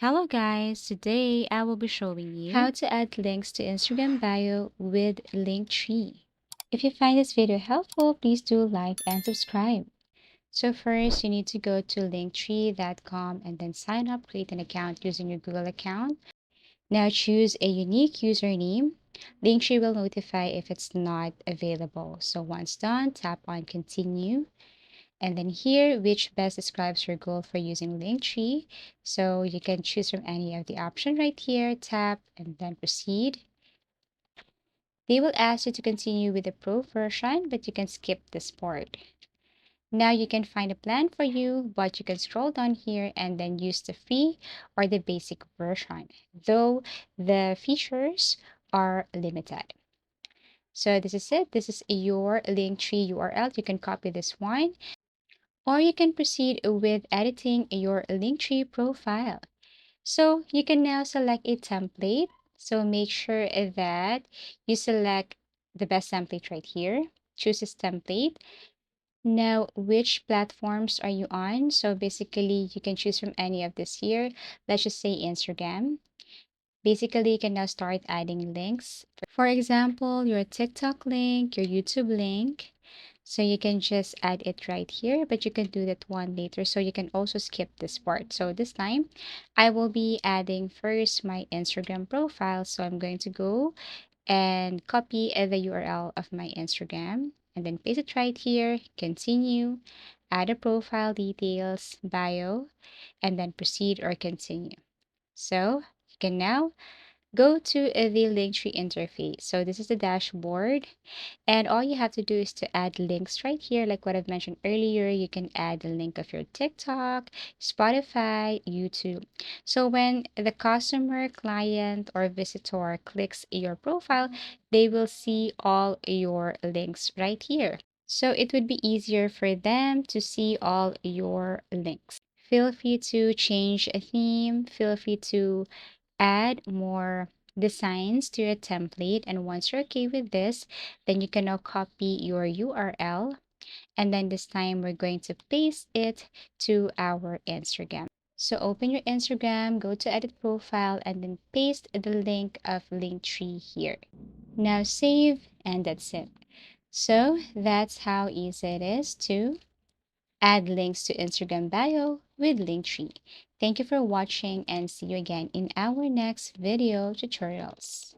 Hello guys, today I will be showing you how to add links to Instagram bio with Linktree. If you find this video helpful, please do like and subscribe. So first, you need to go to linktree.com and then sign up, create an account using your Google account. Now choose a unique username. Linktree will notify if it's not available. So once done, tap on continue. And then here, which best describes your goal for using Linktree. So you can choose from any of the option right here, tap, and then proceed. They will ask you to continue with the pro version, but you can skip this part. Now you can find a plan for you, but you can scroll down here and then use the free or the basic version, though the features are limited. So this is it. This is your Linktree URL. You can copy this one, or you can proceed with editing your Linktree profile. So you can now select a template. So make sure that you select the best template right here. Choose this template. Now, which platforms are you on? So basically, you can choose from any of this here. Let's just say Instagram. Basically, you can now start adding links. For example, your TikTok link, your YouTube link. So you can just add it right here, but you can do that one later. So you can also skip this part. So this time, I will be adding first my Instagram profile. So I'm going to go and copy the URL of my Instagram and then paste it right here, continue, add a profile details, bio, and then proceed or continue. So you can now go to the Linktree interface. So this is the dashboard, and all you have to do is to add links right here. Like what I've mentioned earlier, you can add the link of your TikTok, Spotify, YouTube. So when the customer, client, or visitor clicks your profile, they will see all your links right here. So it would be easier for them to see all your links. Feel free to change a theme. Feel free to add more designs to your template. And once you're okay with this, then you can now copy your URL. And then this time we're going to paste it to our Instagram. So open your Instagram, go to edit profile, and then paste the link of Linktree here. Now save, and that's it. So that's how easy it is to add links to Instagram bio with Linktree. Thank you for watching and see you again in our next video tutorials.